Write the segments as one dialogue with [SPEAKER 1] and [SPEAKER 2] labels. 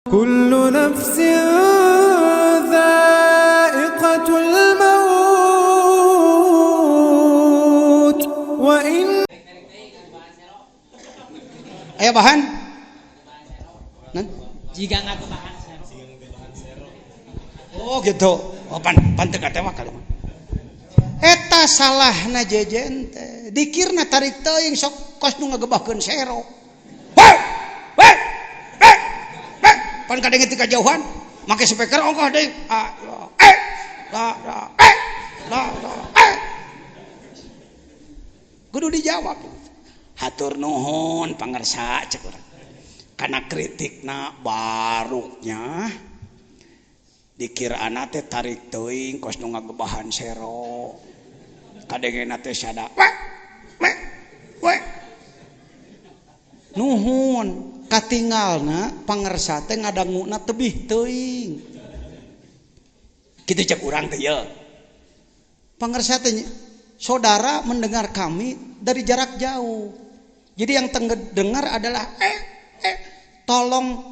[SPEAKER 1] Kullu nafsin dha'iqatul maut wa in
[SPEAKER 2] Aya bahan? Nan?
[SPEAKER 3] Jika nggak kebahan.
[SPEAKER 2] Oh gitu. Oh panteu katewa kalau. Eta salahna jejen teh. Dikirna tarik teuing sok kos nu ngagebahkeun sero. Weh! Weh! Weh! Weh! Pan kadenge ti kajauhan, make speaker ongkoh deui. Kudu dijawab. Hatur nuhun pangarsa cek urang. Kana kritikna baruknya dikiraana teh tarik teuing kos nu ngagebahan sero. Kadengena teh sada. Weh. Nuhun katinggalna pangarsa teh ngadanguna tebih teuing. Kitu cek urang teh ye. Pangarsa teh saudara mendengar kami dari jarak jauh. Jadi yang dengar adalah tolong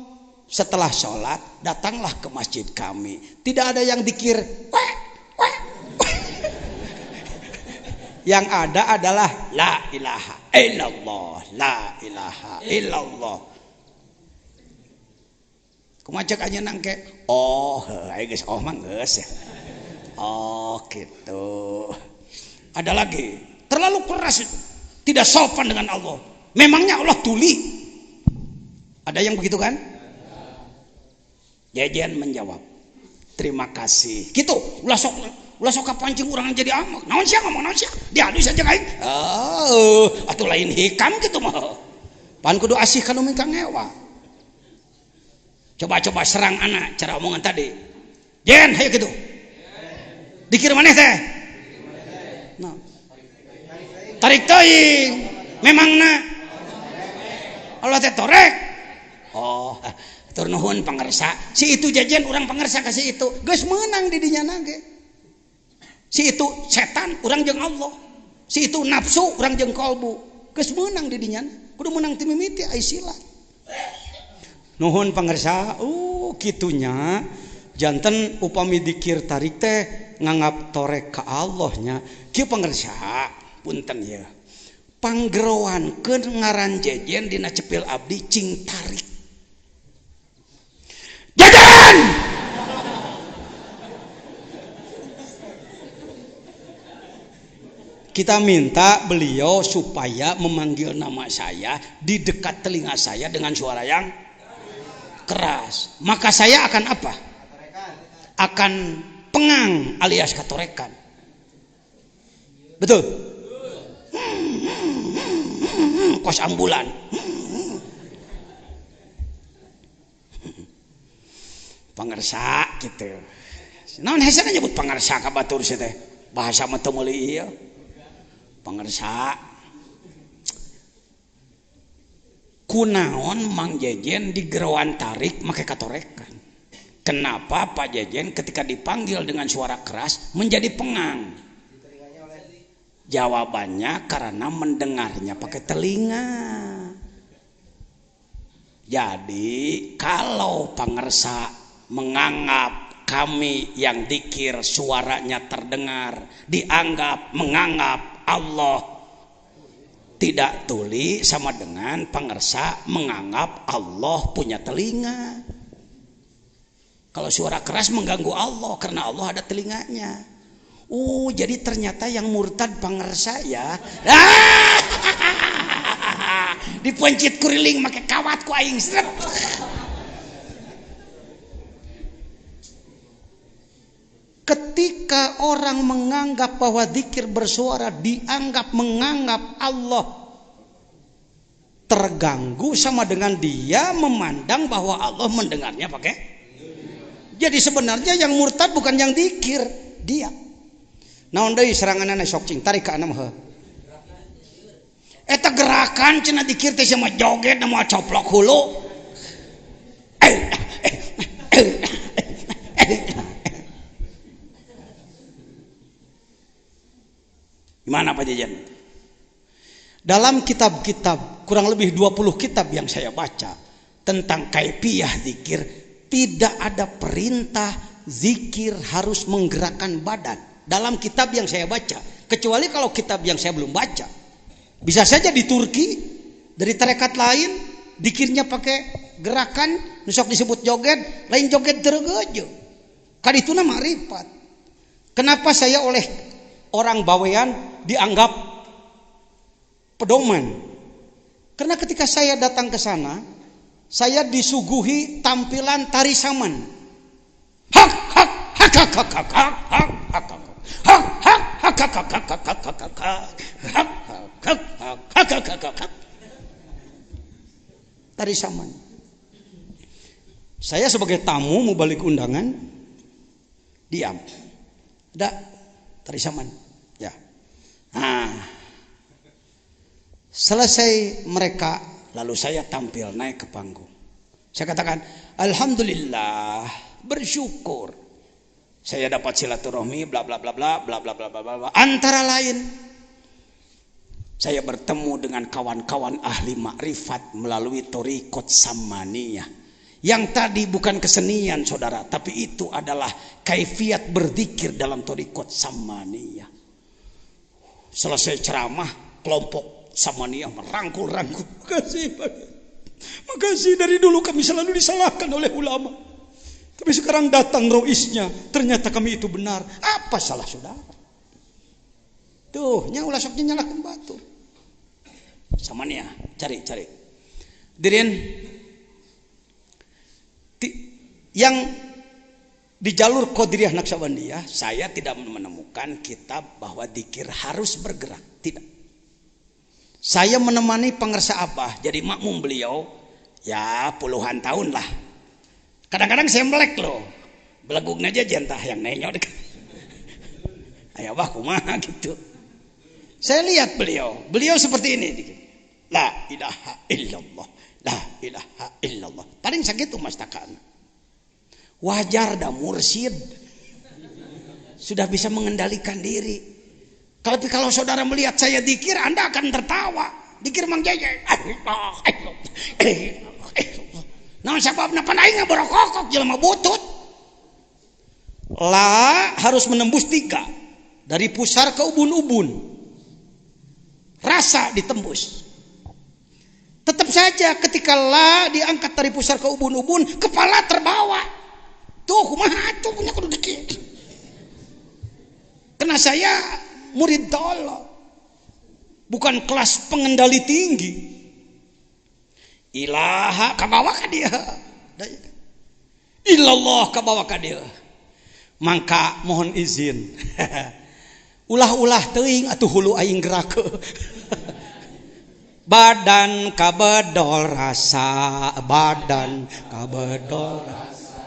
[SPEAKER 2] setelah sholat datanglah ke masjid kami. Tidak ada yang dikir yang ada adalah la ilaha illallah, la ilaha illallah. Kumaha cek aja nangke? Oh, ayo geus oh mah geus ya. Oh, gitu. Ada lagi, terlalu keras itu. Tidak sopan dengan Allah. Memangnya Allah tuli? Ada yang begitu kan? Jejen menjawab, terima kasih. Gitu, ulah sok kapancing urang jadi amak. Naon sia ngomong naon sia? Diadu saja kain. Atuh lain hikam gitu mah. Pan kudu asih kana mingka ngewa. Coba serang anak cara omongan tadi. Jen, hayo gitu. Dikir maneh teh? Nah. Tarik teuing. Memangna Allah teh torek. Oh, tur nuhun pangarsa. Si itu jajan urang pangarsa ka si itu. Geus meunang di dinya nage. Si itu setan urang jeung Allah. Si itu nafsu urang jeung kolbu. Geus meunang di dinya. Kudu meunang ti mimiti ai silat. Nuhun pangarsa. Kitunya janten upami dikir tarik teh nganggap torek ka Allah nya. Kieu pangarsa, punten ya. Panggerowankeun ngaran jejen dina cepil abdi cing tarik. Jejen! Kita minta beliau supaya memanggil nama saya di dekat telinga saya dengan suara yang keras. Maka saya akan apa? Akan pengang alias katorekan. Betul? Kos ambulan. Pangarsa gitu. Naon hesana nyebut pangarsa ka batur sia teh? Bahasa mah teu meuli ieu. Pangarsa. Kunaon Mang Jejen di gerowan tarik make katorekan? Kenapa Pak Jejen ketika dipanggil dengan suara keras menjadi pengang? Jawabannya karena mendengarnya pakai telinga. Jadi kalau pangarsa menganggap kami yang dikir suaranya terdengar, dianggap menganggap Allah tidak tuli, sama dengan pangarsa menganggap Allah punya telinga. Kalau suara keras mengganggu Allah karena Allah ada telinganya. Jadi ternyata yang murtad pangarsa ya. Dipencit kuriling make kawat ku aing sret. Ketika orang menganggap bahwa zikir bersuara dianggap menganggap Allah, terganggu sama dengan dia memandang bahwa Allah mendengarnya pakai. Jadi sebenarnya yang murtad bukan yang zikir, dia. Naon deui seranganana sok cing tarik ka anam heuh. Eta gerakan cenah dikir teh sama joget na moal coplok hulu. Gimana Pak Jejen? Dalam kitab-kitab kurang lebih 20 kitab yang saya baca, tentang kaifiyah zikir, tidak ada perintah zikir harus menggerakkan badan dalam kitab yang saya baca, kecuali kalau kitab yang saya belum baca. Bisa saja di Turki dari tarekat lain zikirnya pakai gerakan, nusok disebut joget, lain joget tergejo. Kadituna ma'rifat. Kenapa saya oleh orang Bawean dianggap pedoman? Karena ketika saya datang ke sana, saya disuguhi tampilan tari saman. Hak hak hak hak hak hak hak hak hak hak hak hak hak hak. Tari saman. Saya sebagai tamu mau balik undangan, diam. Ada tari saman. Ya. Nah, selesai mereka, lalu saya tampil naik ke panggung. Saya katakan, alhamdulillah, bersyukur saya dapat silaturahmi bla bla bla bla bla bla bla bla bla. Antara lain, saya bertemu dengan kawan-kawan ahli makrifat melalui thariqat samaniyah. Yang tadi bukan kesenian saudara, tapi itu adalah kaifiat berzikir dalam thariqat samaniyah. Selesai ceramah, kelompok samaniyah merangkul-rangkul. Makasih dari dulu kami selalu disalahkan oleh ulama. Tapi sekarang datang roisnya, ternyata kami itu benar. Apa salah saudara? Tuh, ulah soknya nyalakan batu. Samaniyah, cari. Dirin, yang di jalur Qadiriyah Naqsabandiyah, saya tidak menemukan kitab bahwa dzikir harus bergerak, tidak. Saya menemani pengersa Abah, jadi makmum beliau, ya puluhan tahun lah. Kadang-kadang saya melek loh, belegugnya aja jentah yang nenyot. Ayah Abah kumaha gitu. Saya lihat beliau seperti ini. La ilaha illallah, la ilaha illallah. Paling sakit mastakan. Wajar dah mursyid sudah bisa mengendalikan diri. Kalau saudara melihat saya dzikir, Anda akan tertawa. Dzikir Mang Jaya. Nah, sebabna panaing borokokok jelema butut. La harus menembus 3 dari pusar ke ubun-ubun. Rasa ditembus. Tetap saja ketika la diangkat dari pusar ke ubun-ubun, kepala terbawa. Tuh, kumaha tuh punya kudu dikit. Karena saya murid tolol, bukan kelas pengendali tinggi. Ilaha kabawa ka dia, illallah kabawa ka dia. Mangka mohon izin, ulah-ulah teuing atuh hulu aing gerak. Badan kabedol rasa, badan kabedol rasa.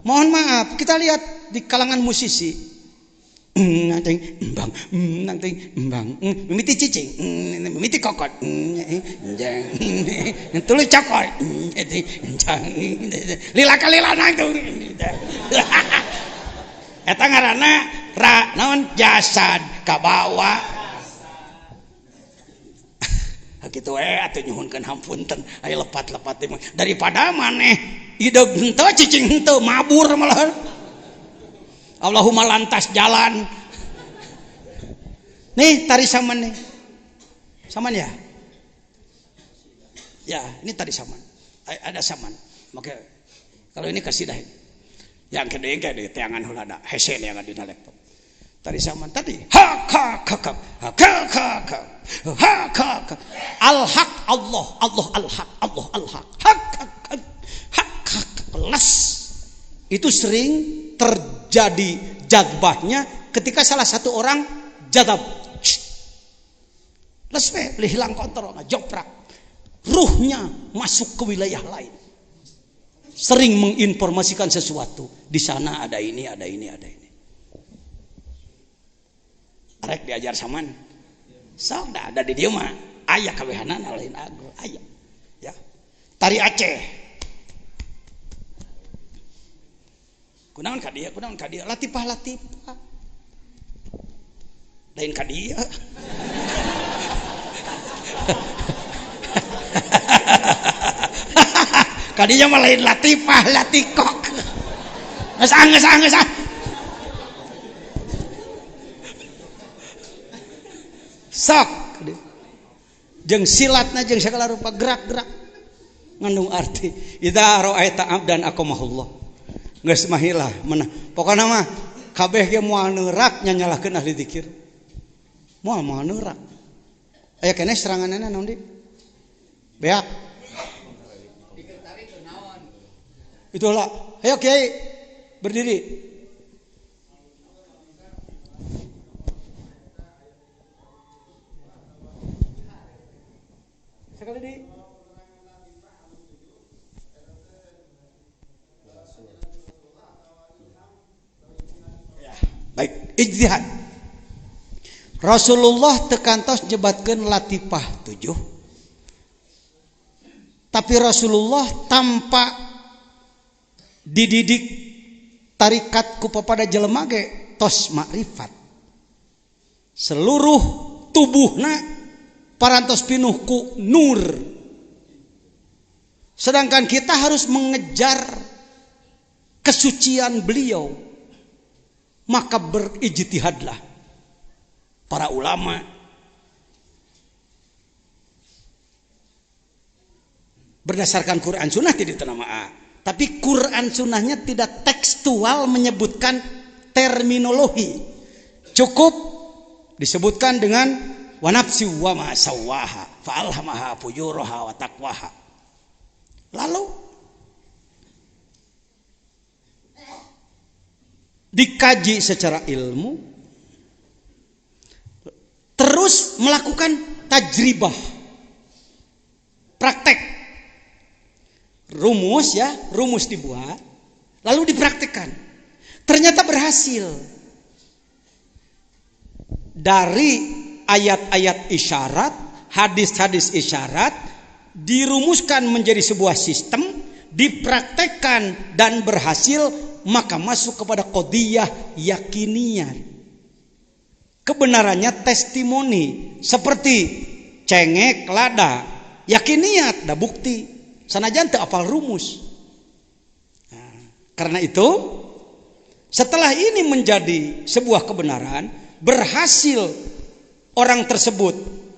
[SPEAKER 2] Mohon maaf, kita lihat di kalangan musisi, nanti embang, mimiti cicing, mimiti kokot, tulu cokot, lila itu. Eta ngaranna naon jasad kabawa. Kitu atuh nyuhunkeun hampunten, aya lepat-lepat daripada maneh ideg henteu cicing henteu mabur malah. Allahumma lantas jalan. Nih tari saman nih. Saman ya? Ya, ini tari saman. Ada saman. Maka kalau ini kasih dah. Yang kedua ge teangan heula da hese yang ada di laptop. Tari saman tadi al-haq Allah al-haq hak kelas itu sering terjadi jadbahnya ketika salah satu orang jadab lespe hilang kontrol ngejoprak ruhnya masuk ke wilayah lain, sering menginformasikan sesuatu di sana ada ini. Arek diajar saman, sok dah ada di dia mah, ayah kawehanan lain agro, ayah, ya. Tari Aceh, kunaon kadia, latifah, lain kadia. Kadinya mah lain latifah, latikok. Geus ah. Sok jeung silatna jeung segala rupa gerak-gerak ngandung arti idza ra'aita abdan aqamahullah geus mahilah menah pokona mah kabeh ge moal neurak nya nyalahkeun ahli zikir moal neurak aya keneh seranganana naon di beak itulah ayo kiai berdiri sekali di baik ijtihad Rasulullah tekantos nyebatkeun latifah 7 tapi Rasulullah tanpa dididik tarikat ku papada jelema ge tos makrifat seluruh tubuhna parantos pinuh ku nur sedangkan kita harus mengejar kesucian beliau maka berijtihadlah para ulama berdasarkan Quran Sunnah tidak nama tapi Quran Sunnahnya tidak tekstual menyebutkan terminologi cukup disebutkan dengan wa nafsi wa ma sawaha fa alhamaha fujuraha wa taqwaha lalu dikaji secara ilmu terus melakukan tajribah praktek rumus dibuat lalu dipraktekkan ternyata berhasil dari ayat-ayat isyarat, hadis-hadis isyarat dirumuskan menjadi sebuah sistem, dipraktekkan dan berhasil, maka masuk kepada qadhiyah yakiniyah. Kebenarannya testimoni seperti cengek lada, yakiniyat da bukti. Sanajan teu apal rumus. Nah, karena itu setelah ini menjadi sebuah kebenaran, berhasil orang tersebut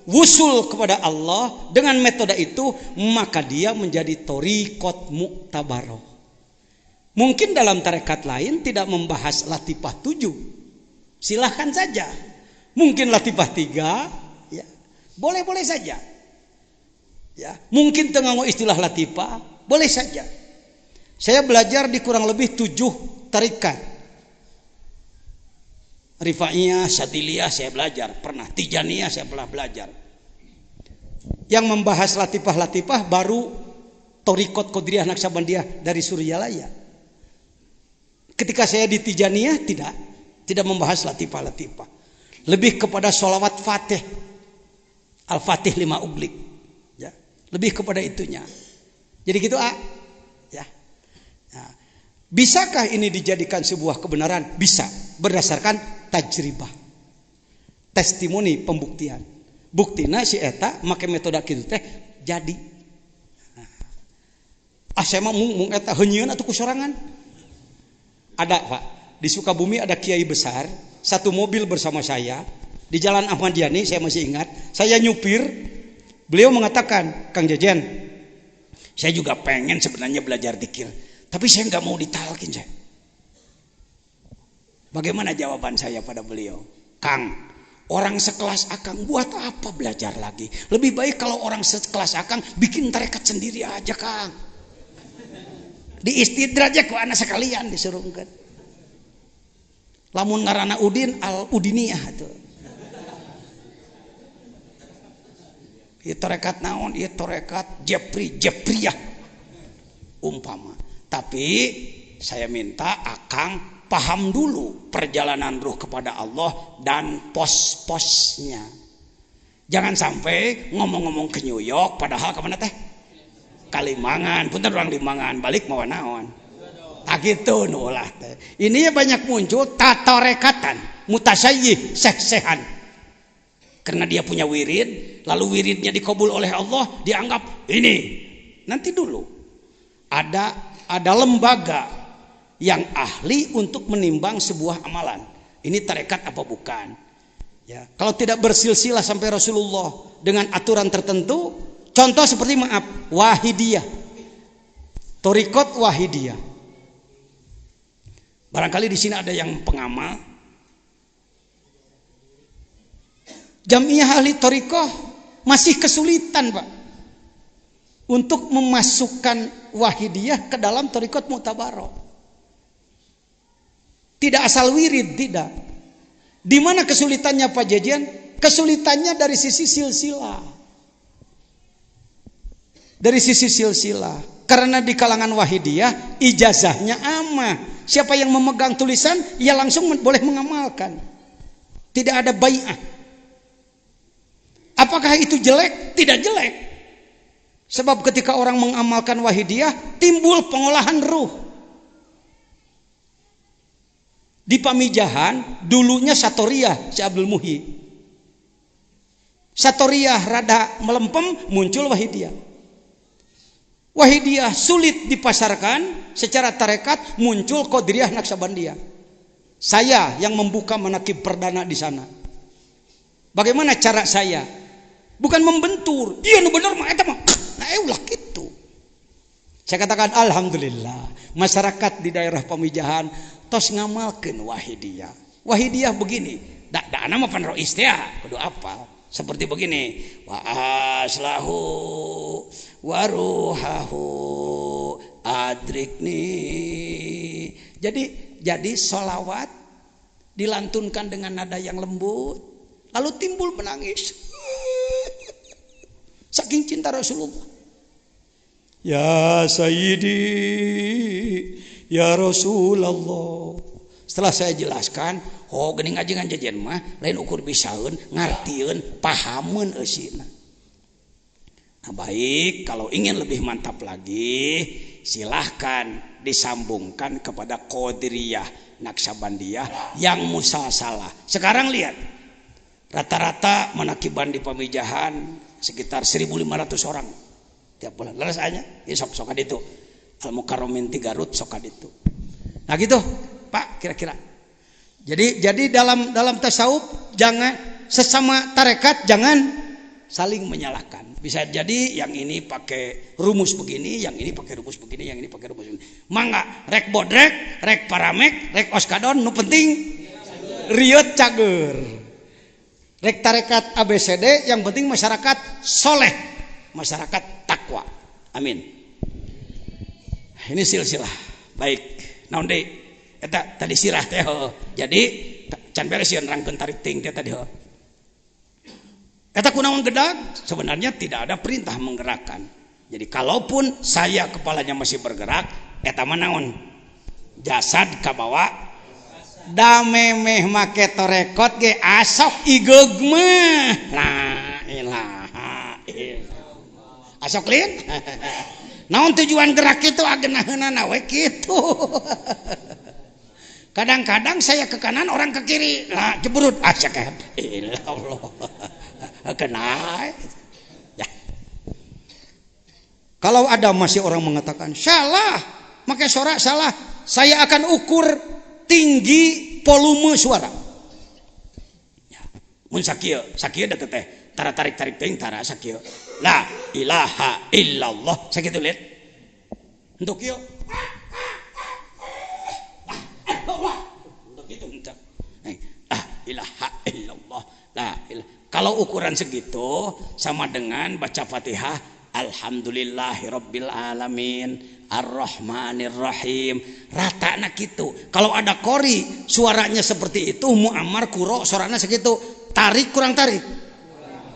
[SPEAKER 2] wusul kepada Allah dengan metode itu, maka dia menjadi thariqat mu'tabaroh. Mungkin dalam tarekat lain tidak membahas latifah 7, silahkan saja. Mungkin latifah 3, ya, boleh-boleh saja. Ya, mungkin tengah istilah latifah, boleh saja. Saya belajar di kurang lebih 7 tarekat. Rifaiyah, Syadiliyah saya belajar pernah, Tijaniyah saya pernah belajar. Yang membahas latifah-latifah baru Thariqat Qadiriyah Naqsabandiyah dari Suryalaya. Ketika saya di Tijaniyah tidak membahas latifah-latifah. Lebih kepada sholawat Fatih, Al-Fatih 5 uglik. Ya, lebih kepada itunya. Jadi gitu ya. Nah, bisakah ini dijadikan sebuah kebenaran? Bisa, berdasarkan tajribah, testimoni, pembuktian. Buktina si eta make metode kitu teh jadi. Saya mah mung eta heunyeun atuh kusorangan. Ada Pak, di Sukabumi ada kiai besar, satu mobil bersama saya di Jalan Ahmad Yani, saya masih ingat. Saya nyupir, beliau mengatakan, Kang Jejen, saya juga pengen sebenarnya belajar zikir, tapi saya nggak mau ditalkin saya. Bagaimana jawaban saya pada beliau? Kang, orang sekelas Akang buat apa belajar lagi? Lebih baik kalau orang sekelas Akang bikin tarekat sendiri aja, Kang. Di istidraj aja ku anak sekalian disuruhkan. Lamun ngaranna Udin al Udiniyah tuh. Ieu tarekat naon? Ieu tarekat Jepriyah umpama. Tapi saya minta Akang paham dulu perjalanan ruh kepada Allah dan pos-posnya. Jangan sampai ngomong-ngomong ke New York padahal kemana teh? Kalimangan, punten orang Limangan, balik mau naon. Tak gitu nulah teh. Ini banyak muncul tatorekatan, mutasyayih, seh-sehan. Karena dia punya wirid, lalu wiridnya dikabul oleh Allah, dianggap ini. Nanti dulu. ada lembaga yang ahli untuk menimbang sebuah amalan. Ini tarekat apa bukan? Ya, kalau tidak bersilsilah sampai Rasulullah dengan aturan tertentu, contoh seperti Wahidiyah, Thariqat Wahidiyah. Barangkali di sini ada yang pengamal. Jamiah ahli thariqah masih kesulitan, Pak, untuk memasukkan Wahidiyah ke dalam thariqat Mu'tabarah. Tidak asal wirid, tidak. Di mana kesulitannya Pak Jejen? Kesulitannya dari sisi silsilah. Dari sisi silsilah. Karena di kalangan Wahidiyah ijazahnya amah. Siapa yang memegang tulisan, ia langsung boleh mengamalkan. Tidak ada bai'ah. Apakah itu jelek? Tidak jelek. Sebab ketika orang mengamalkan Wahidiyah, timbul pengolahan ruh. Di Pamijahan dulunya Satoriyah, si Abdul Muhyi. Satoriyah rada melempem, muncul Wahidiyah. Wahidiyah sulit dipasarkan secara tarekat, muncul Qadiriyah Naksabandiyah. Saya yang membuka manakib perdana di sana. Bagaimana cara saya? Bukan membentur. Iya nu bener mah eta mah. Nah ulah gitu. Saya katakan alhamdulillah, masyarakat di daerah Pamijahan tos ngamalkeun Wahidiyah. Wahidiyah begini, da nama pan rois teh kudu apal. Seperti begini, wa aslahu wa ruhahu adrikni. Jadi solawat dilantunkan dengan nada yang lembut, lalu timbul menangis. Saking cinta Rasulullah. Ya Sayyidi, ya Rasulullah. Setelah saya jelaskan, oh geuning ajengan jajan mah lain ukur bisaeun, ngartieun, pahameun eusina. Nah baik, kalau ingin lebih mantap lagi, silahkan disambungkan kepada Qadiriyah Naksabandiyah yang musalsalah. Sekarang lihat, rata-rata manakiban di Pamijahan sekitar 1.500 orang tiap bulan. Leres aja, ya sok itu. Al-Mukarramin 3 Garut sok itu. Nah gitu, Pak, kira-kira. Jadi dalam tasawuf jangan sesama tarekat jangan saling menyalahkan. Bisa jadi yang ini pakai rumus begini, yang ini pakai rumus begini, yang ini pakai rumus begini. Mangga rek bodrek, rek paramek, rek oskadon, nu penting riot cager. Rek tarekat ABCD, yang penting masyarakat soleh, masyarakat takwa. Amin. Ini silsilah. Baik. Naon deui? Eta tadi sirah teh. Jadi can beres yeun rangkeun tarik ting teh tadi. Eta kunaon gedag? Sebenarnya tidak ada perintah menggerakkan. Jadi kalaupun saya kepalanya masih bergerak, eta mah naon? Jasad kabawa da memeh make torekot ge asok igeug mah la ilaha illallah. Asok lin naon tujuan gerak itu agenaheunana we kitu. Kadang-kadang saya ke kanan, orang ke kiri, lah jebrut asyak illallah. Kenal ya. Kalau ada masih orang mengatakan salah, make sorak salah, saya akan ukur tinggi volume suara. Ya, mun sakieu deket teh, tara tarik teuing tara sakieu. La ilaha illallah sakitu lihat. Untuk kieu. Untuk itu entar. La ilaha illallah. La ilaha. Kalau ukuran segitu sama dengan baca Fatihah alhamdulillahirabbil alamin ar-rahmanir-rahim, rata nak gitu. Kalau ada qori suaranya seperti itu, muammar quro suaranya segitu, tarik kurang tarik.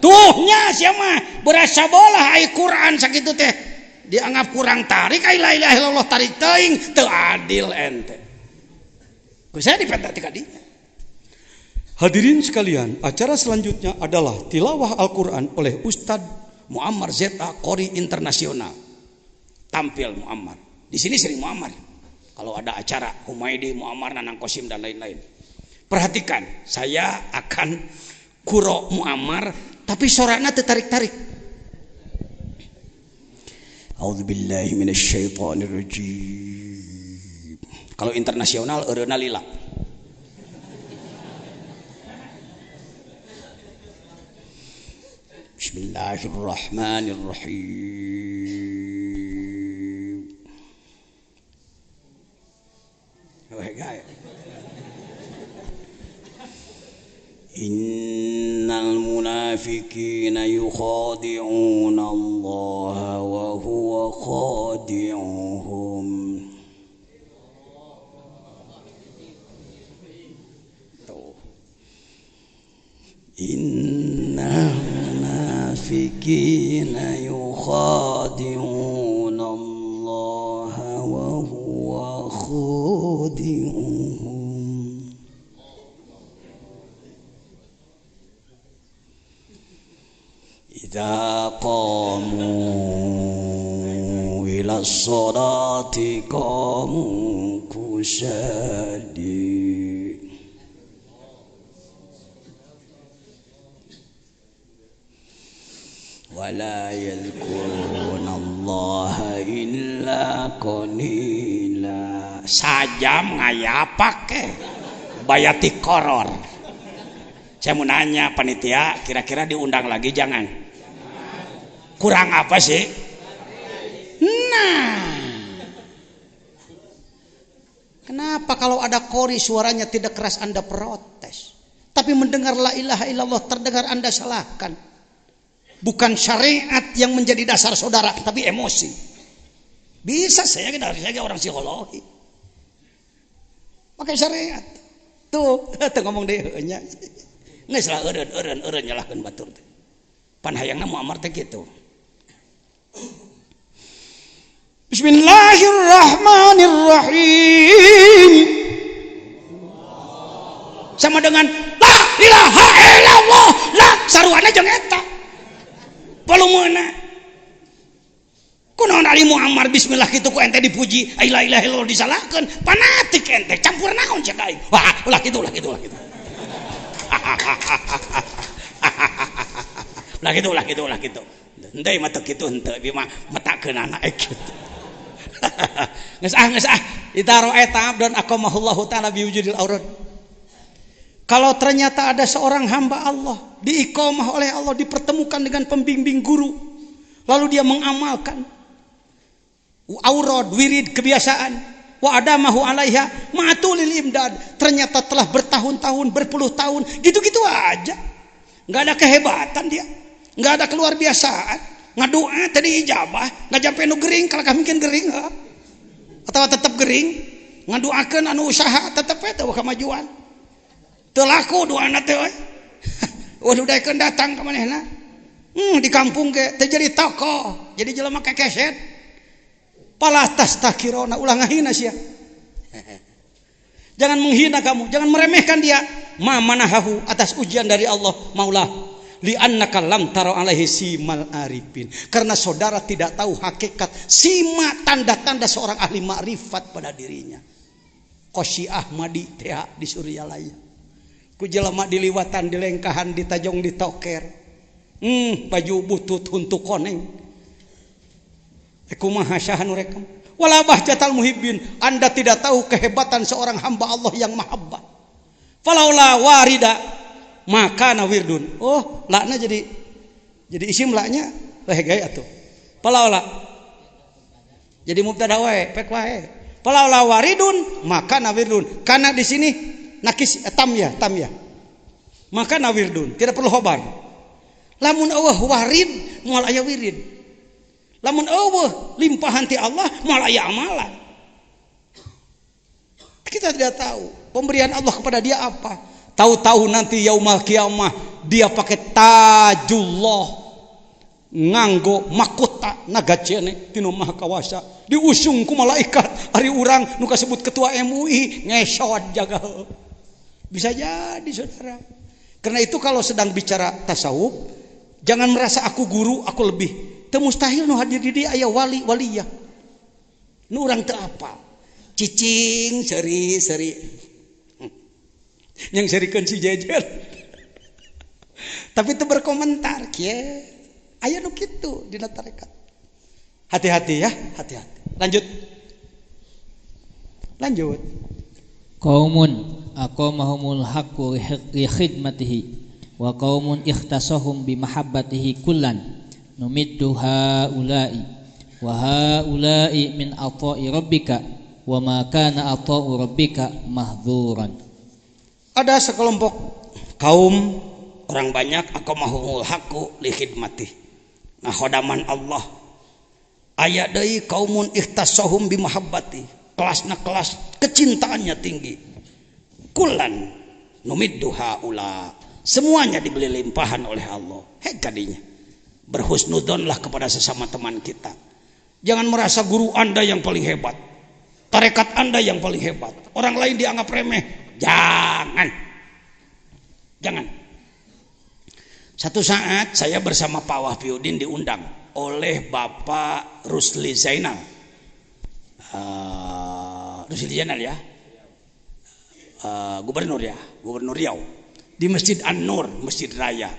[SPEAKER 2] Tuhnya siapa berasa bola ai Quran sakitu teh dianggap kurang tarik, ai la ilaha illallah tarik teuing teu adil ente. Ku saya dipenta ti kadinya. Hadirin sekalian, acara selanjutnya adalah tilawah Al-Quran oleh Ustadz Muammar ZA Qori Internasional. Tampil Muammar. Di sini sering Muammar. Kalau ada acara Humaydi, Muammar, Nanang Kosim dan lain-lain. Perhatikan, saya akan kuro Muammar, tapi sorana tertarik-tarik. A'udzubillahi minasyaitonirrajim. Kalau internasional eureuna lila. Bismillahirrahmanirrahim. Innal munafiqina yukhadi'una Allah wa huwa khadi'uhum. Innal munafiqina yukhadi'una Allah wa huwa khadi'uhum. Idza qamu ila sholati qamu kusali wala yadhkuruna Allah illa qalila. Sajam ngayapak bayati koror. Saya mau nanya panitia, kira-kira diundang lagi jangan? Kurang apa sih? Nah, kenapa kalau ada qori suaranya tidak keras Anda protes, tapi mendengar la ilaha illallah terdengar Anda salahkan? Bukan syariat yang menjadi dasar saudara, tapi emosi. Bisa saya orang psikologi pakai syariat. Tuh ngomong deh nya. Nggak salah eureun nyalahkeun batur teh. Pan hayangna muamar teh kitu. Bismillahirrahmanirrahim. Sama dengan la ilaha illallah, la saruana jeung eta. Palumeuna. Kunaon ari Muammar bismillah kitu ku ente dipuji, la ilaha illallah disalahkeun, fanatik ente, campur naon cek aing. Wah, ulah kitu. Lah gitu. Henteu mah teu kitu henteu, ieu mah metakeunana kitu. Geus ah. Itaro eta abdan aqamahullahu taala biwujudil aurad. Kalau ternyata ada seorang hamba Allah diiqamah oleh Allah, dipertemukan dengan pembimbing guru, lalu dia mengamalkan aurad, wirid, kebiasaan, wa adamahu alaiha ma'atulil imdad, ternyata telah bertahun-tahun, berpuluh tahun gitu-gitu aja, nggak ada kehebatan dia, nggak ada keluar biasaan, ngadoa tadi ijabah, nggak jampe nu gering, kalau kami mungkin gering atau tetap gering, ngadoakeun anu usaha tetap eta kemajuan, teu laku doana teh waduh daekeun datang ka manehna, di kampung ke teh jadi tokoh, jadi jelema kekeset, palatas takirona ulah ngahina sia. Jangan menghina kamu, jangan meremehkan dia. Ma manahahu atas ujian dari Allah Maula. Li'annaka lam tara alaihi simal arifin. Karena saudara tidak tahu hakikat sima tanda-tanda seorang ahli makrifat pada dirinya. Qosy Ahmadi teh di Suryalaya. Ku jelema diliwatan, dilengkahan, ditajong, ditoker. Baju butut huntu koneng. Kumaha syahanu rekam. Wala bahjatal muhibbin, Anda tidak tahu kehebatan seorang hamba Allah yang mahabbah. Falaula warida maka nawirdun. Oh, lakna jadi isim laknya leh gaya atuh. Falaula jadi mubtada wae, pek wae. Falaula waridun maka nawirdun. Karena di sini nakis tamya. Maka nawirdun, tidak perlu khobar. Lamun Allah warid moal aya wirid. Lamun Allah limpahan ti Allah malah aya amalan. Kita tidak tahu pemberian Allah kepada dia apa. Tahu-tahu nanti yaumul kiamah dia pakai tajullah, nganggo mahkota nagacene tinu maha kawasa, diusung ku malaikat ari urang nu kasebut ketua MUI ngesot jaga. Bisa jadi saudara. Karena itu kalau sedang bicara tasawuf, jangan merasa aku guru, aku lebih. Teu mustahil nu hadir di dia aya waliyah. Nu urang teu apal. Cicing seri. Yang serikeun si jejer. Tapi teu berkomentar, kieu. Aya nu kitu dina tarekat. Hati-hati ya, hati-hati. Lanjut.
[SPEAKER 3] Qaumun aqamahumul haqqu li khidmatihi wa qaumun ikhtasahum bi mahabbatihi kullan numiddu haula'i wa haula'i min ata'i rabbika wa ma kana ata'u rabbika mahdzuran.
[SPEAKER 2] Ada sekelompok kaum orang banyak aqamahumul haqqu li khidmatihi. Nah, khodaman Allah. Aya deui kaumun ikhtasahum bi mahabbati. Kelasna kelas kecintaannya tinggi. Kulan numiddu haula. Semuanya diberi limpahan oleh Allah. Kadinya. Berhusnudonlah kepada sesama teman kita. Jangan merasa guru Anda yang paling hebat. Tarekat Anda yang paling hebat. Orang lain dianggap remeh. Jangan. Satu saat saya bersama Pak Wahfiuddin diundang oleh Bapak Rusli Zainal. Rusli Zainal ya. Gubernur Riau. Di Masjid An-Nur, Masjid Raya.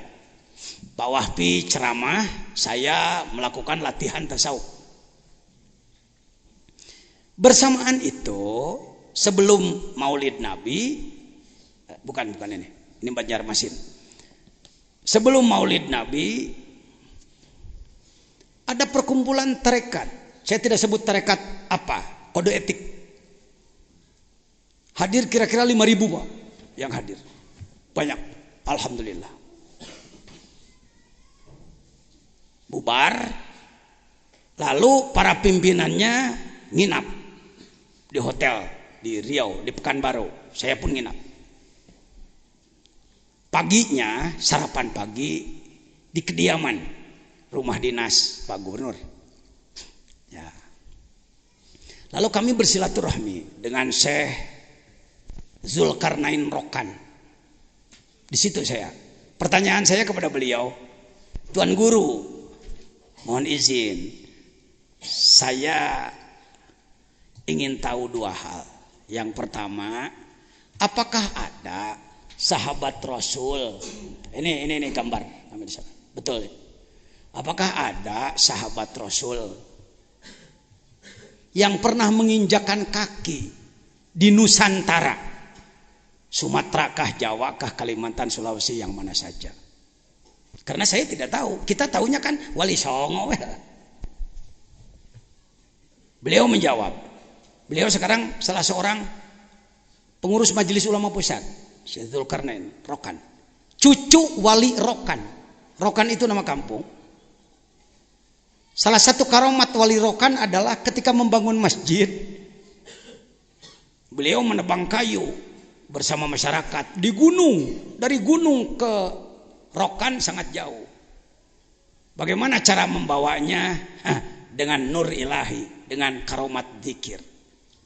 [SPEAKER 2] Pak Wahfi ceramah, saya melakukan latihan tasawuf. Bersamaan itu, sebelum Maulid Nabi, bukan ini Banjarmasin. Sebelum Maulid Nabi, ada perkumpulan tarekat. Saya tidak sebut tarekat apa, kode etik. Hadir kira-kira 5.000 Pak yang hadir. Banyak, alhamdulillah. Bubar, lalu para pimpinannya nginap di hotel di Riau, di Pekanbaru. Saya pun nginap. Paginya sarapan pagi di kediaman rumah dinas Pak Gubernur. Ya. Lalu kami bersilaturahmi dengan Syekh Zulkarnain Rokan. Di situ saya. Pertanyaan saya kepada beliau, Tuan Guru, mohon izin, saya ingin tahu 2 hal. Yang pertama, apakah ada sahabat Rasul? Ini gambar, betul. Apakah ada sahabat Rasul yang pernah menginjakan kaki di Nusantara? Sumatera kah, Jawa kah, Kalimantan, Sulawesi, yang mana saja? Karena saya tidak tahu. Kita tahunya kan Wali Songo. Beliau menjawab. Beliau sekarang salah seorang pengurus Majelis Ulama Pusat, Syekh Zulkarnain Rokan. Cucu Wali Rokan. Rokan itu nama kampung. Salah satu karomat Wali Rokan adalah ketika membangun masjid, beliau menebang kayu bersama masyarakat di gunung. Dari gunung ke Rokan sangat jauh. Bagaimana cara membawanya? Dengan nur ilahi, dengan karomat zikir.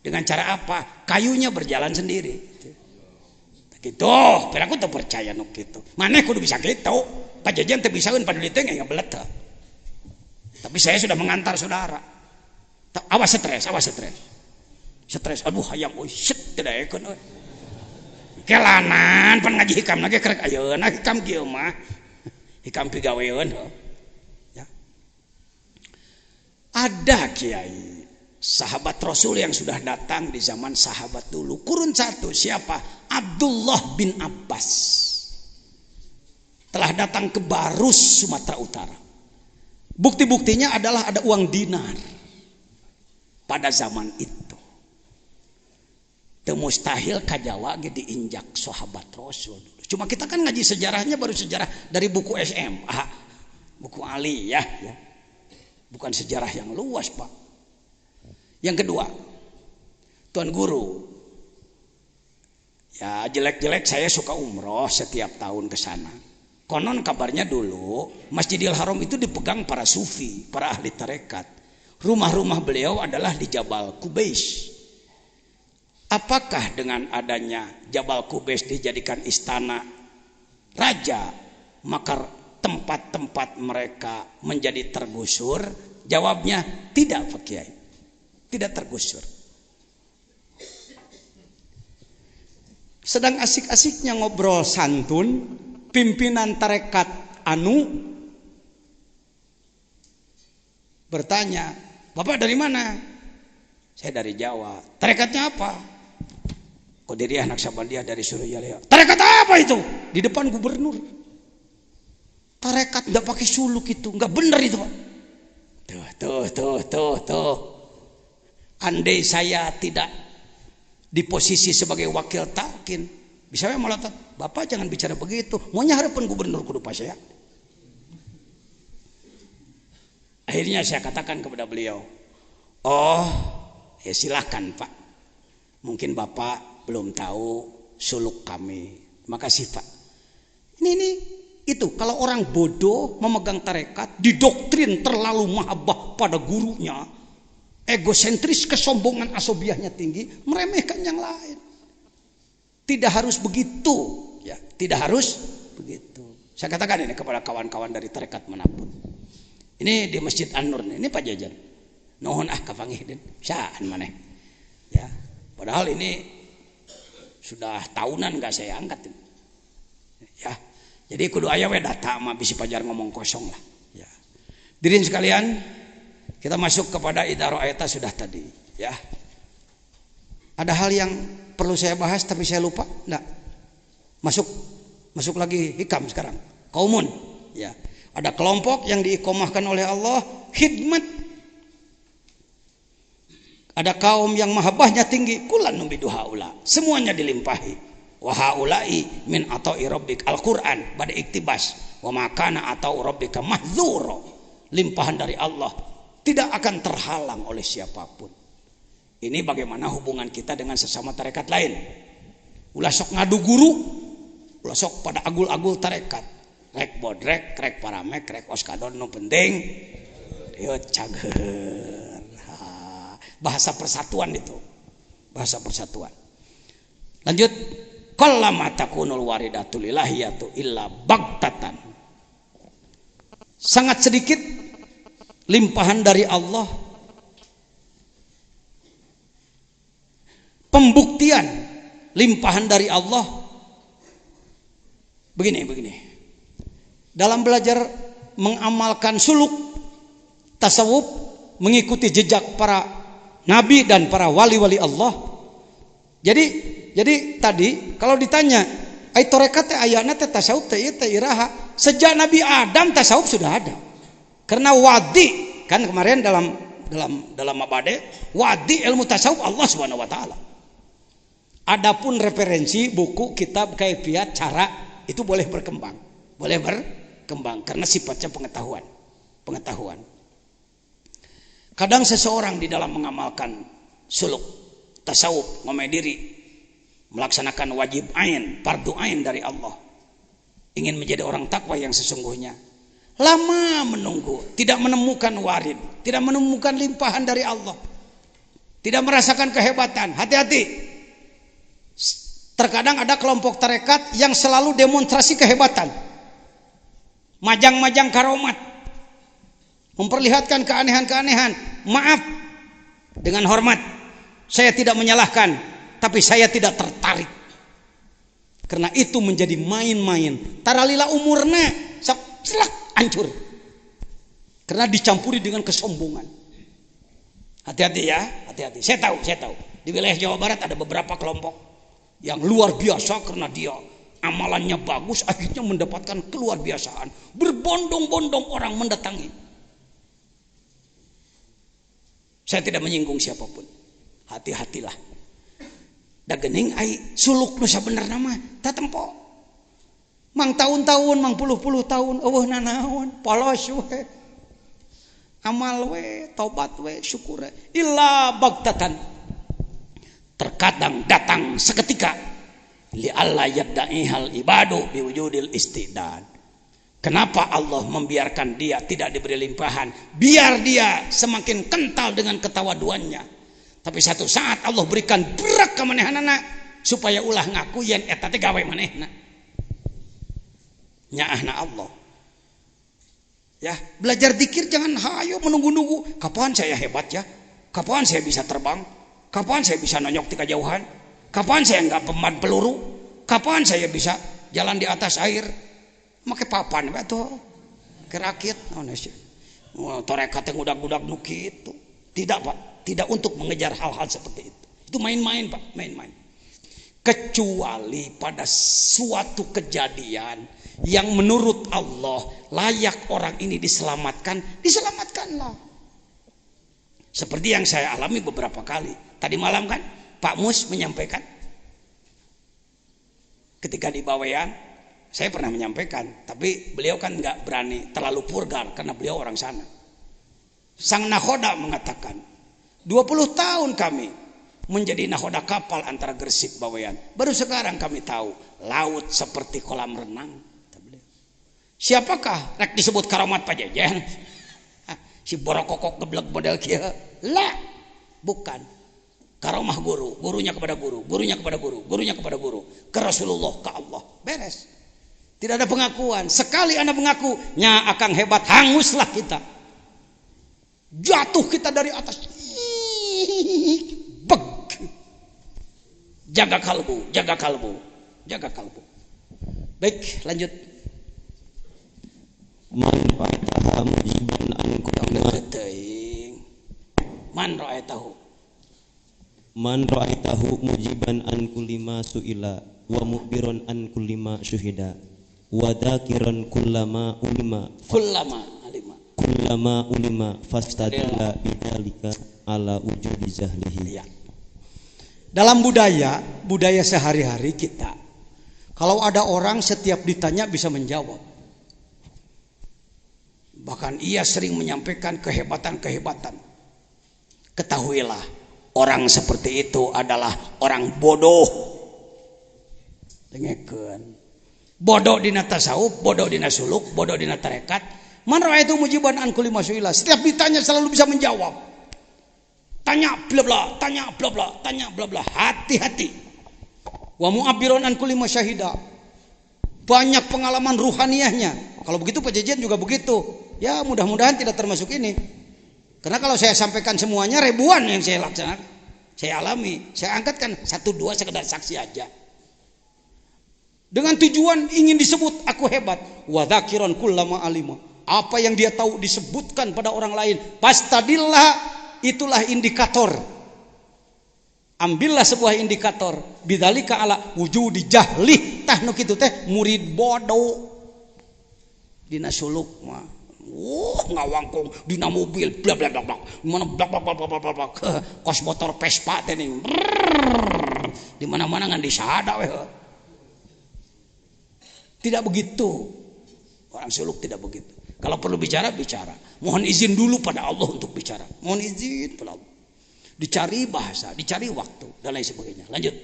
[SPEAKER 2] Dengan cara apa? Kayunya berjalan sendiri. Gitu. Tapi aku tak percaya nuk gitu. Mana kudu bisa gitu. Pajajan tak bisa paduli teh nggak belet. Tapi saya sudah mengantar saudara. Awas stres. Stres. Aduh hayang shit tidak ekon. Kelanan pan ngaji hikam lagi kerek ayeuna hikam kieu mah. Hikam pigaweun. Ya. Ada kiai sahabat Rasul yang sudah datang di zaman sahabat dulu. Kurun 1 siapa? Abdullah bin Abbas. Telah datang ke Barus, Sumatera Utara. Bukti-buktinya adalah ada uang dinar pada zaman itu. Teu mustahil ka Jawa ge diinjak sahabat Rasul. Cuma kita kan ngaji sejarahnya baru sejarah dari buku SMA, buku aliyah ya. Bukan sejarah yang luas, Pak. Yang kedua, Tuan Guru, ya jelek-jelek saya suka umroh setiap tahun ke sana. Konon kabarnya dulu Masjidil Haram itu dipegang para sufi, para ahli tarekat. Rumah-rumah beliau adalah di Jabal Qubais. Apakah dengan adanya Jabal Qubais dijadikan istana raja, maka tempat-tempat mereka menjadi tergusur? Jawabnya tidak, Pak Kiai. Tidak tergusur. Sedang asik-asiknya ngobrol santun, pimpinan tarekat anu bertanya, Bapak dari mana? Saya dari Jawa. Tarekatnya apa? Qadiriyah Naqsabandiyah dari Surabaya. Tarekat apa itu? Di depan gubernur. Tarekat enggak pakai suluk itu, enggak benar itu, Pak. Tuh. Andai saya tidak di posisi sebagai wakil talqin, bisa malah Bapak jangan bicara begitu. Maunya harapan gubernur kudu pas saya. Akhirnya saya katakan kepada beliau, oh ya silahkan Pak. Mungkin Bapak belum tahu suluk kami. Makasih Pak. Ini itu kalau orang bodoh memegang tarekat, didoktrin terlalu mahabbah pada gurunya, egosentris, kesombongan, asobiahnya tinggi, meremehkan yang lain. Tidak harus begitu, ya. Tidak harus begitu. Saya katakan ini kepada kawan-kawan dari tarekat manapun. Ini di Masjid An-Nur, ini Pak Jajan. Nuhun kapangih den, saan maneh. Ya, padahal ini sudah tahunan enggak saya angkat. Ya. Jadi kudu aya we data mah bisi pajar ngomong kosong lah. Ya. Dirin sekalian, kita masuk kepada idaroh ayat sudah tadi. Ya. Ada hal yang perlu saya bahas tapi saya lupa. Enggak. Masuk lagi hikam sekarang. Kaumun. Ya. Ada kelompok yang diikomahkan oleh Allah khidmat. Ada kaum yang mahabbahnya tinggi. Kulan nubidu haula. Semuanya dilimpahi. Wa haula'i min ata'i rabbik Al-Qur'an pada iktibas wa makana atau rabbika mahdzura, limpahan dari Allah tidak akan terhalang oleh siapapun. Ini bagaimana hubungan kita dengan sesama tarekat lain. Ulah sok ngadu guru, ulah sok pada agul-agul tarekat, rek bodrek, rek paramek, rek oskadon nu penting ieu cager. Bahasa persatuan itu, bahasa persatuan. Lanjut. Qallama takunul waridatul ilahiyatu illa bagtatan. Sangat sedikit limpahan dari Allah, pembuktian limpahan dari Allah. Begini. Dalam belajar mengamalkan suluk tasawuf, mengikuti jejak para nabi dan para wali-wali Allah. Jadi tadi kalau ditanya, ai tarekat teh ayana teh tasawuf teh ieu teh iraha, sejak Nabi Adam tasawuf sudah ada. Karena wadi kan kemarin dalam mabade, wadi ilmu tasawuf Allah Subhanahu wa taala. Adapun referensi buku, kitab, kaifiat, cara itu boleh berkembang. Boleh berkembang karena sifatnya pengetahuan. Kadang seseorang di dalam mengamalkan suluk tasawuf, ngomel diri, melaksanakan wajib ain, fardu ain dari Allah, ingin menjadi orang takwa yang sesungguhnya, lama menunggu, tidak menemukan warid, tidak menemukan limpahan dari Allah, tidak merasakan kehebatan. Hati-hati, terkadang ada kelompok tarekat yang selalu demonstrasi kehebatan, majang-majang karomat, memperlihatkan keanehan-keanehan. Maaf, dengan hormat, saya tidak menyalahkan, tapi saya tidak tertarik. Karena itu menjadi main-main. Taralila umurna celak hancur. Karena dicampuri dengan kesombongan. Hati-hati ya, hati-hati. Saya tahu. Di wilayah Jawa Barat ada beberapa kelompok yang luar biasa karena dia amalannya bagus, akhirnya mendapatkan keluar biasaan. Berbondong-bondong orang mendatangi. Saya tidak menyinggung siapapun. Hati-hatilah. Da geuning ai suluk nu sabenerna mah tatempo. Mang tahun-tahun, mang puluh-puluh tahun eueuh nanaon, polos we. Amal we, taubat we, syukur we. Illa bagtatan. Terkadang datang seketika. Li alla yabda'ihal ibadu biwujudil istidad. Kenapa Allah membiarkan dia tidak diberi limpahan? Biar dia semakin kental dengan ketawaduannya. Tapi satu saat Allah berikan berak ke manehanana supaya ulah ngaku yen eta teh gawe manehna. Nyaahna Allah. Ya, belajar zikir jangan hayo menunggu-nunggu. Kapan saya hebat ya? Kapan saya bisa terbang? Kapan saya bisa nonyok di kejauhan? Kapan saya enggak peman peluru? Kapan saya bisa jalan di atas air? Make papan we atuh. Kerakit naon sih. Tarekat teh ngudag-ngudag nu kitu. Tidak Pak, tidak untuk mengejar hal-hal seperti itu. Itu main-main Pak, main-main. Kecuali pada suatu kejadian yang menurut Allah layak orang ini diselamatkan, diselamatkanlah. Seperti yang saya alami beberapa kali. Tadi malam kan Pak Mus menyampaikan, ketika di Bawean, saya pernah menyampaikan, tapi beliau kan nggak berani terlalu purgar karena beliau orang sana. Sang nahoda mengatakan, 20 tahun kami menjadi nahoda kapal antara Gresik Bawean. Baru sekarang kami tahu laut seperti kolam renang. Siapakah rek disebut karamat Pajajan? Si borokokok geblek model kia? Lah, bukan. Karamah guru, gurunya kepada guru, gurunya kepada guru, gurunya kepada guru, ke Rasulullah, ke Allah. Beres. Tidak ada pengakuan. Sekali Anda mengaku, nya akang hebat, hanguslah kita. Jatuh kita dari atas. Beg. Jaga kalbu, jaga kalbu, jaga kalbu. Baik, lanjut.
[SPEAKER 4] Man ra'aitaha mujiban an Man ra'aitahu mujiban an kulli ma su'ila wa mubiron an kulli ma syuhida wa dzakiran kullama ulima fastadilla bidzalika ala wujudi jahlihi.
[SPEAKER 2] Ya. Dalam budaya sehari-hari kita, kalau ada orang setiap ditanya bisa menjawab. Bahkan ia sering menyampaikan kehebatan-kehebatan. Ketahuilah, orang seperti itu adalah orang bodoh. Dengekeun. Bodoh dina tasawuf, bodoh dina suluk, bodoh dina tarekat. Man ra'aitu mujiban an kulli masyuila. Setiap ditanya selalu bisa menjawab. Tanya bla bla, tanya bla bla, tanya bla bla. Hati-hati. Wa mu'abbiron an kulli masyahida. Banyak pengalaman ruhaniyahnya. Kalau begitu Pak Jejen juga begitu. Ya mudah-mudahan tidak termasuk ini. Karena kalau saya sampaikan semuanya ribuan yang saya laksanakan, saya alami, saya angkatkan 1-2 sekedar saksi aja. Dengan tujuan ingin disebut aku hebat. Wa dzakiran kullama alima. Apa yang dia tahu disebutkan pada orang lain. Pastadillah, itulah indikator. Ambillah sebuah indikator. Bidzalika ala wujudi jahli. Tah nu kitu teh murid bodoh. Dina suluk mah. Ngawangkung dina mobil bla bla bla bla. Mana bla bla bla bla bla. Kos motor Vespa teh ning. Di mana-mana ngan disada we. Tidak begitu. Orang suluk tidak begitu. Kalau perlu bicara, bicara. Mohon izin dulu pada Allah untuk bicara. Mohon izin pada Allah. Dicari bahasa, dicari waktu dan lain sebagainya. Lanjut.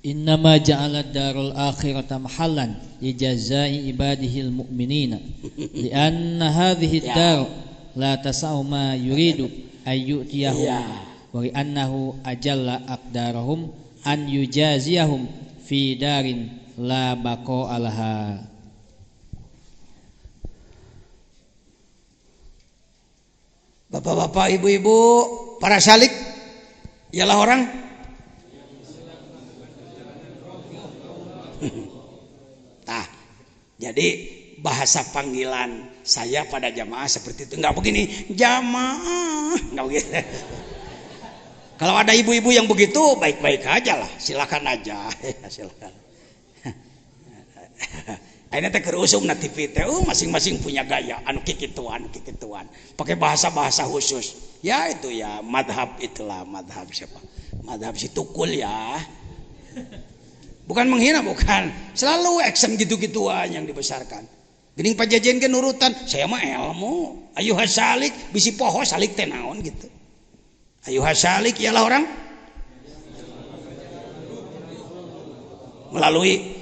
[SPEAKER 3] Innama ja'ala darul akhirata mahallan li jazai ibadihil mu'minina lianna hadhihi dar la tasau ma yuridu ayyutiyahu wa annahu ajalla aqdarahum an yujaziyahum fi darin la baqa alaha.
[SPEAKER 2] Bapak-bapak, ibu-ibu, para syalik ialah orang nah, jadi bahasa panggilan saya pada jamaah seperti itu. Enggak begini, jamaah, enggak begitu. Kalau ada ibu-ibu yang begitu, baik-baik aja lah, silakan aja. Silakan. Akhirnya teh kerusum na TV teh, masing-masing punya gaya, anu kikituan, pakai bahasa-bahasa khusus. Ya itu ya, madhab itulah, madhab siapa? Madhab si Tukul ya. Bukan menghina, bukan. Selalu action gitu-gituan yang dibesarkan. Geuning Pak Jejen ke nurutan, saya mah ilmu. Ayuha salik, bisi poho salik teh naon gitu. Ayuha salik ialah orang melalui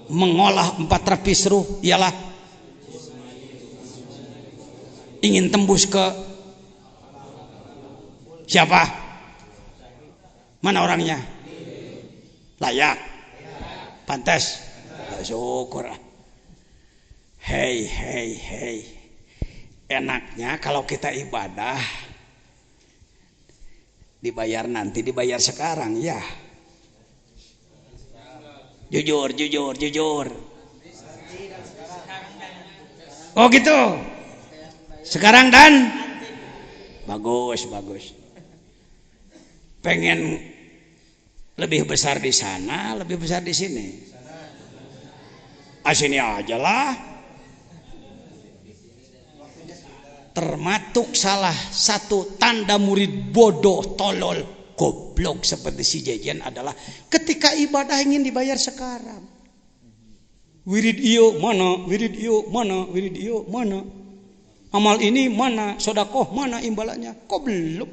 [SPEAKER 2] mengolah 4 rapis ruh ialah ingin tembus ke siapa? Mana orangnya? Layak, pantas, syukur. Hei, enaknya kalau kita ibadah dibayar nanti, dibayar sekarang ya. Jujur. Oh gitu. sekarang dan bagus. Pengen lebih besar di sana, lebih besar di sini. Sini aja lah. Termasuk salah satu tanda murid bodoh, tolol, goblok seperti si Jejen adalah ketika ibadah ingin dibayar sekarang. Wirid iyo mana, wirid iyo mana, wirid iyo mana. Amal ini mana, sodakoh mana imbalannya? Kok belum?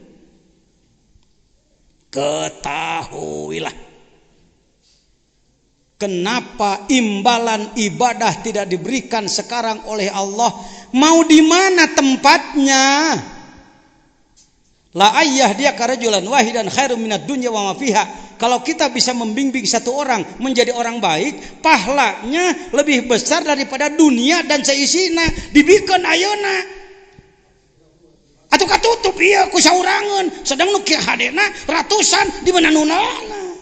[SPEAKER 2] Ketahuilah kenapa imbalan ibadah tidak diberikan sekarang oleh Allah. Mau di mana tempatnya? La ayyah dia karajulan wahidan khairum minad dunya wa ma fiha. Kalau kita bisa membimbing satu orang menjadi orang baik, pahalanya lebih besar daripada dunia dan seisina. Dibikin ayeuna. Atau katutup iya ku saurangan, sedang nu kieu hadena ratusan di mana nunana.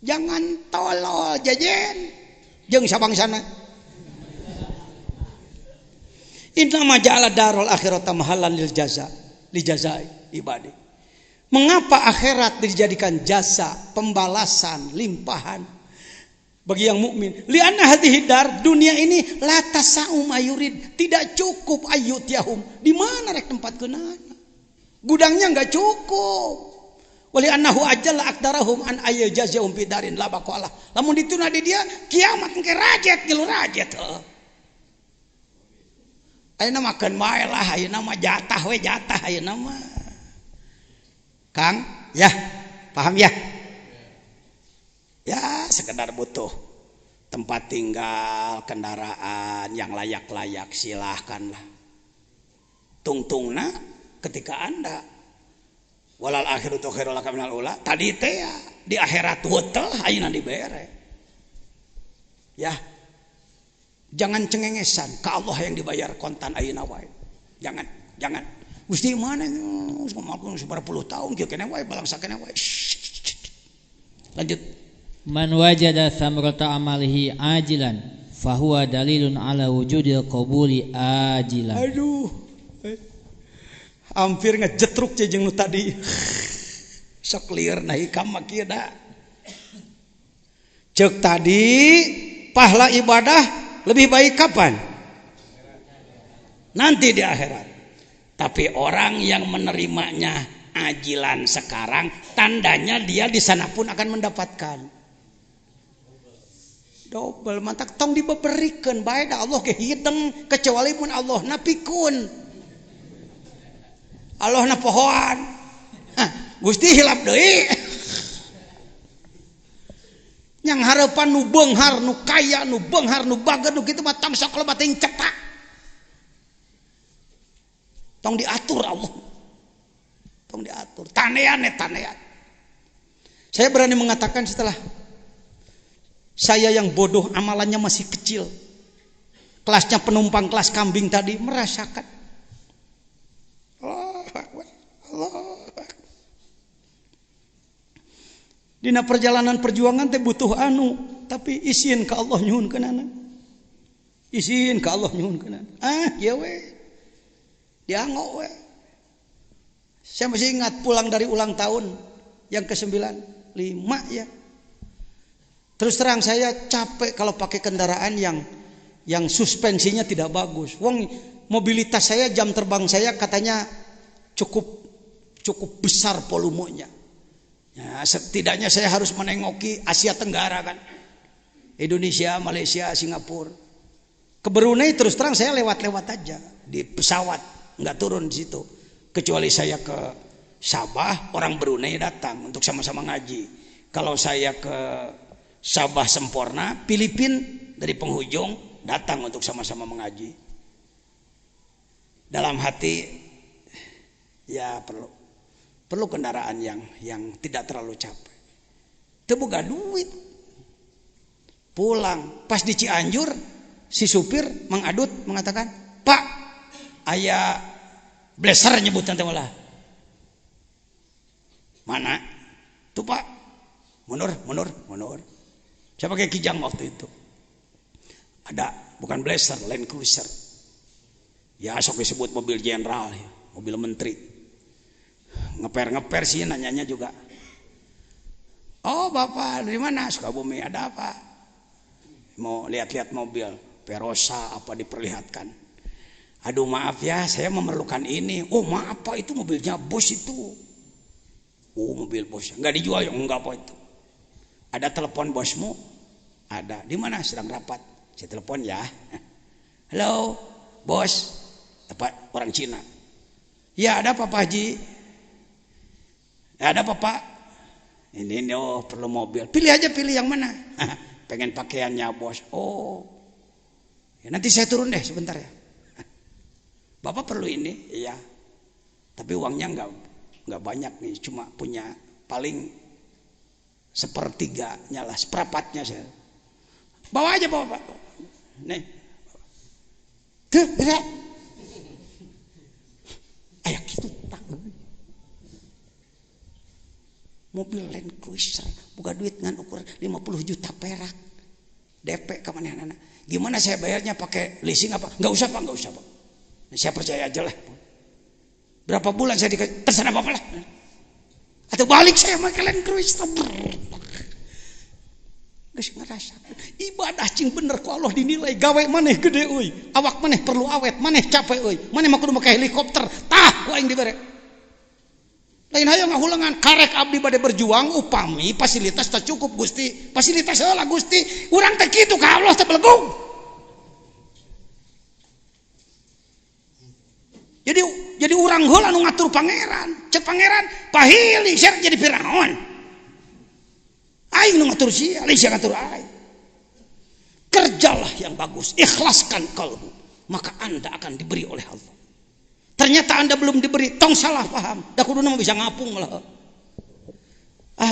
[SPEAKER 2] Jangan tolol Jejen. Jeung sabangsana. Inna ma ja'ala darul akhirata mahallan lil jaza, li jazai ibadi. Mengapa akhirat dijadikan jasa, pembalasan, limpahan bagi yang mukmin? Lianna hadhihi dar, dunia ini la tasa'um ayurid, tidak cukup ayyutiyahum. Di mana rek tempat keunana? Gudangnya enggak cukup. Wali annahu ajalla akdarahum an ayyajazahum fi darin la baqala. Lamun dituna di dia kiamat engke rajet gilu rajet heuh. Ayeuna makan bae lah, ayeuna mah jatah we jatah ayeuna mah. Kang, ya, paham ya? Ya, sekedar butuh tempat tinggal, kendaraan yang layak-layak, silahkanlah. Tungtungna ketika Anda walal akhiratu khairul laka minal ula, tadi teh ya di akhirat heueuh ayeuna dibere. Ya. Jangan cengengesan, ke Allah yang dibayar kontan ayeuna wae. Jangan. Gusti mana ngomong seberapa tahun kieu kene wae balang sakene wae. Lanjut.
[SPEAKER 3] Man wajada thamrata amalihi ajilan fahuwa dalilun ala wujudil qabuli ajilan.
[SPEAKER 2] Aduh. Hampir ngejetruk jeung nu tadi. Sok lieur nah hikam mah kieu da. Ceuk tadi pahala ibadah lebih baik kapan? Nanti di akhirat. Tapi orang yang menerimanya ajilan sekarang, tandanya dia di sana pun akan mendapatkan. Double mantak tong dibeberikan bae da Allah ge hideng kecuali mun Allah na pikun. Allah na pohoan. Gusti hilap deui. Yang harapan nu beunghar nu kaya nu beunghar nu bager nu kitu mah tong sok loba teuing cetak. Tong diatur Allah. Tong diatur. Tanean. Saya berani mengatakan setelah saya yang bodoh amalannya masih kecil. Kelasnya penumpang kelas kambing tadi merasakan. Allah Akbar. Dina perjalanan perjuangan teh butuh tapi izin ke Allah nyuhunkeunana. Izin ke Allah nyuhunkeunana. Kieu we. Dianggo we. Saya masih ingat pulang dari ulang tahun yang ke-9, 5 ya. Terus terang saya capek kalau pakai kendaraan yang suspensinya tidak bagus. Wong mobilitas saya, jam terbang saya katanya cukup besar volumenya. Ya, setidaknya saya harus menengoki Asia Tenggara kan, Indonesia, Malaysia, Singapura. Ke Brunei terus terang saya lewat-lewat aja di pesawat, nggak turun di situ. Kecuali saya ke Sabah, orang Brunei datang untuk sama-sama ngaji. Kalau saya ke Sabah Sempurna, Filipina dari penghujung datang untuk sama-sama mengaji. Dalam hati ya perlu kendaraan yang tidak terlalu capek. Teu boga duit. Pulang pas di Cianjur si supir Mang Adut mengatakan, "Pak, aya blazer nyebutan teh malah." Mana? Tuh Pak. Mundur. Saya pakai Kijang waktu itu. Ada, bukan blazer, Land Cruiser. Ya sok disebut mobil jenderal, ya. Mobil menteri. Ngeper sih nanyanya juga. Oh bapak dari mana? Sukabumi, ada apa? Mau lihat-lihat mobil Verosa apa diperlihatkan. Aduh maaf ya, saya memerlukan ini. Oh maaf pak, itu mobilnya bos itu. Oh mobil bos, nggak dijual ya? Enggak apa itu. Ada telepon bosmu? Ada. Di mana? Sedang rapat. Saya telepon ya. Halo bos. Apa orang Cina? Ya ada apa Pak Haji? Ya, ada apa Pak? Ini oh perlu mobil. Pilih aja, pilih yang mana? Pengen pakaiannya bos. Oh, ya, nanti saya turun deh sebentar ya. Bapak perlu ini? Iya. Tapi uangnya nggak banyak nih, cuma punya paling sepertiganya lah, seperempatnya saya. Bawa aja Bapak. Nih. Tuh, gerak. Ayo gitu tak. Mobil Land Cruiser buka duit dengan ukuran 50 juta perak. DP ke mana anak? Gimana saya bayarnya, pakai leasing apa? Enggak usah Pak, enggak usah Pak. Saya percaya aja lah. Berapa bulan saya dikasih, terserah Bapak lah. Atau balik saya pakai Land Cruiser. Geus ngerasa ibadah cing bener ku Allah dinilai. Gawe maneh gede euy, awak maneh perlu awet, maneh capek euy, maneh mah kudu make helikopter tah ku aing dibere. Lain hayang ngahulengan karek abdi bade berjuang upami fasilitas tak cukup Gusti, fasilitas heula Gusti, urang teh kitu ka Allah teh belegung. Jadi urang heula nu ngatur pangeran, cek pangeran pahili sia jadi Firaun. Aing nu ngatur sia, lain sia ngatur aing. Kerjalah yang bagus, ikhlaskan kalbu, maka Anda akan diberi oleh Allah. Ternyata Anda belum diberi, tong salah paham. Da kudu mah bisa ngapung lah.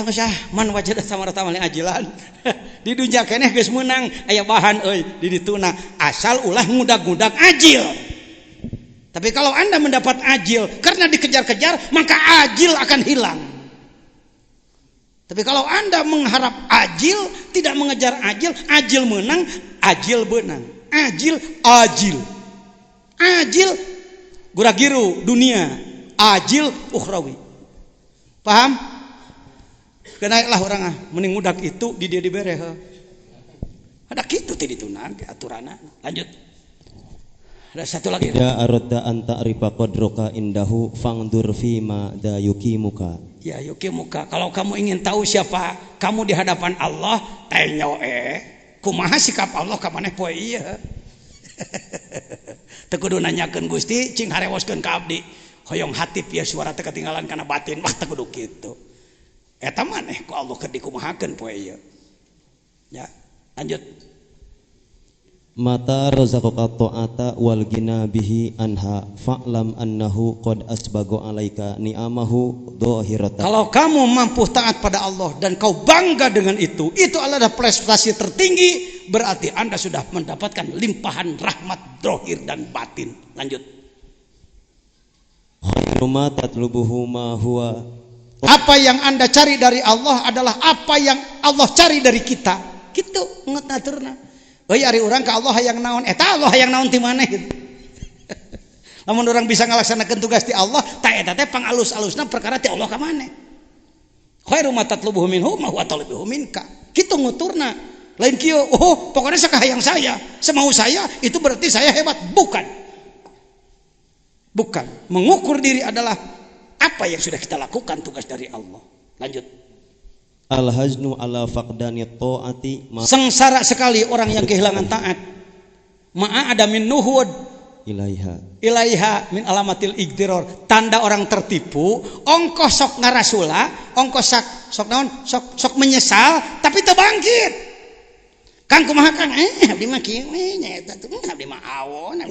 [SPEAKER 2] Geus man wajada samarata mali ajilan. Di dunya keneh geus meunang aya bahan euy di dituna, asal ulah ngudag-ngudag ajil. Tapi kalau Anda mendapat ajil karena dikejar-kejar, maka ajil akan hilang. Tapi kalau Anda mengharap ajil, tidak mengejar ajil, ajil menang, ajil benang. Ajil, guragiru dunia, ajil ukhrawi. Paham? Kenaiklah orang mending udak itu di dia dibere. Ada kitu teh ditunang aturana. Lanjut. Ada satu lagi.
[SPEAKER 4] Ya aradda an ta'rifa qadroka indahu fangdur fima da yukimuka.
[SPEAKER 2] Ya yukimuka. Kalau kamu ingin tahu siapa kamu di hadapan Allah, tanya kumaha sikap Allah ka maneh poe ieu. Teu kudu nanyakeun Gusti cing harewoskeun ka abdi. Hoyong hatip ya suara teu ketinggalan kana batin, mah teu kudu kitu. Eta maneh ku Allah keur dikumahakeun poe ieu. Ya, lanjut.
[SPEAKER 4] Mata razaqaka ta'ata wal gina bihi anha fa'lam annahu qad asbago alaika ni'amahu dhahiratan.
[SPEAKER 2] Kalau kamu mampu taat pada Allah dan kau bangga dengan itu adalah prestasi tertinggi, berarti Anda sudah mendapatkan limpahan rahmat zahir dan batin. Lanjut.
[SPEAKER 4] Khairu ma tatlubuhu ma huwa.
[SPEAKER 2] Apa yang Anda cari dari Allah adalah apa yang Allah cari dari kita. Gitu ngaturna. Euy ari urang ka Allah hayang naon, eta Allah hayang naon ti maneh gitu. Lamun urang bisa ngalaksanakeun tugas ti Allah, ta eta teh pangalus-alusna perkara ti Allah ka maneh. Khairu ma tatlubuhu minhu ma huwa talibuhu minka. Kitu nguturna. Lain kieu, oh pokoknya sakahayang saya, semau saya, itu berarti saya hebat. Bukan. Bukan. Mengukur diri adalah apa yang sudah kita lakukan tugas dari Allah. Lanjut.
[SPEAKER 4] Al-haznu ala faqdani ta'ati.
[SPEAKER 2] Sengsara sekali orang yang kehilangan taat. Ma'a ada min nuhud ilaiha min alamatil igtiror. Tanda orang tertipu, ongkos sok ngarasula, ongkos sok naon, sok menyesal tapi teu bangkit. Kang kumaha Kang? Abdi mah kieu we nya eta teh, abdi mah awon.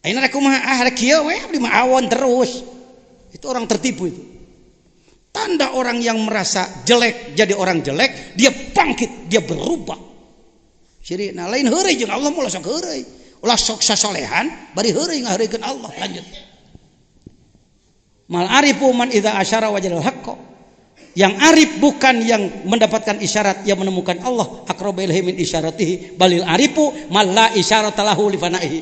[SPEAKER 2] Ayeuna rek kumaha? Rek kieu we abdi mah awon terus. Itu orang tertipu itu. Tanda orang yang merasa jelek jadi orang jelek, dia bangkit, dia berubah. Jadi nah lain heureuy jeung Allah mah sok heureuy. Ulah sok sasolehan, bari heureuy ngaheureukeun Allah. Lanjut. Mal arifu man idza asyara wajadal haqqa. Yang arif bukan yang mendapatkan isyarat, yang menemukan Allah. Aqrabu ilaihi min isyaratihi balil arifu mal la isyarata lahu li fanaihi.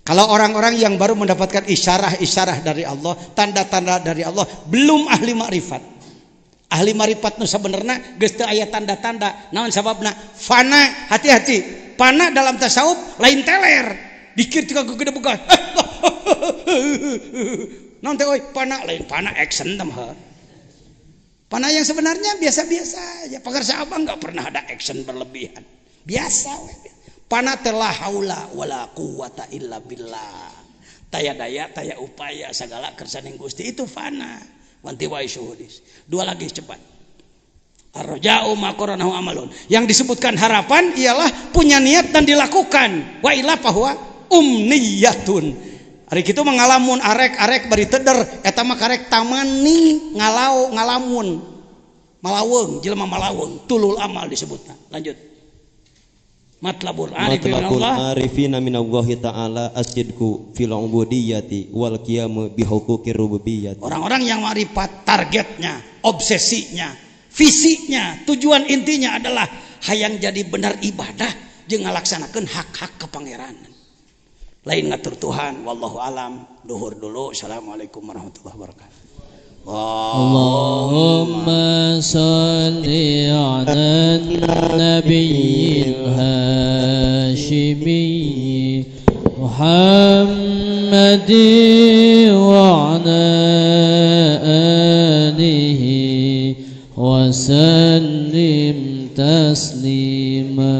[SPEAKER 2] Kalau orang-orang yang baru mendapatkan isyarah-isyarah dari Allah, tanda-tanda dari Allah, belum ahli makrifat. Ahli makrifat nu sabenerna geus teu aya tanda-tanda. Naon sababna? Fana, hati-hati. Fana dalam tasawuf lain teler. Dikir tika gede boga. Naon teh euy? Fana lain fana action tah. Fana yang sebenarnya biasa-biasa aja. Pakarsa abang enggak pernah ada action berlebihan. Biasa we. Pana telah haula wala quwata illa billah. Taya daya, taya upaya segala kersaning Gusti itu fana. Wanti wa syuhudis. Dua lagi cepat. Ar-raja'u ma qaranahu amalun. Yang disebutkan harapan ialah punya niat dan dilakukan. Wa illa fahuwa umniyatun. Ari kitu mangalamun arek-arek bari teder eta mah karek tamani ngalamun. Malaweung, jelema malaweung, tulul amal disebutna. Lanjut. Matlabul
[SPEAKER 4] arifina minallahi ta'ala asidku fil ubudiyyati wal qiyamu bihuquqir rububiyyati.
[SPEAKER 2] Orang-orang yang marifat targetnya, obsesinya, visinya, tujuan intinya adalah hayang jadi benar ibadah jeung ngalaksanakeun hak-hak kepangeranan. Lain ngatur Tuhan, wallahu alam. Duhur dulu. Assalamualaikum warahmatullahi wabarakatuh.
[SPEAKER 3] Allahumma salli ala nabiyil hashimi Muhammadi wa ala alihi wa sallim taslima.